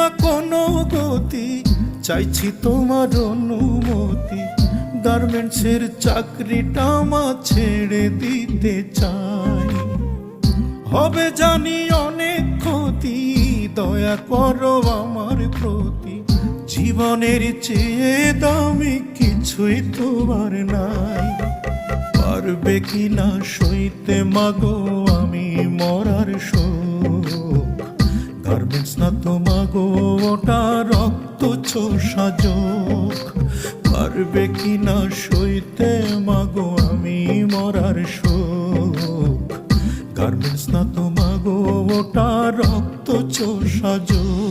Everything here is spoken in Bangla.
মা কোনো গতি, চাইছি তোমার অনুমতি। গার্মেন্টসের চাকরিটা মা ছেড়ে দিতে চাই। হবে জানি অনেক ক্ষতি, দয়া করো আমার প্রতি। জীবনের চেয়ে দামি কিছুই তোমার নাই। পারবে কি না সইতে মাগো আমি মরার শোক? গার্মেন্টস না তো মাগো ওটা রক্ত চোষা যোগ। পারবে কি না সইতে মাগো আমি মরার শোক? গার্মেন্টস না তো মাগো ওটা রক্ত চোষা যোগ।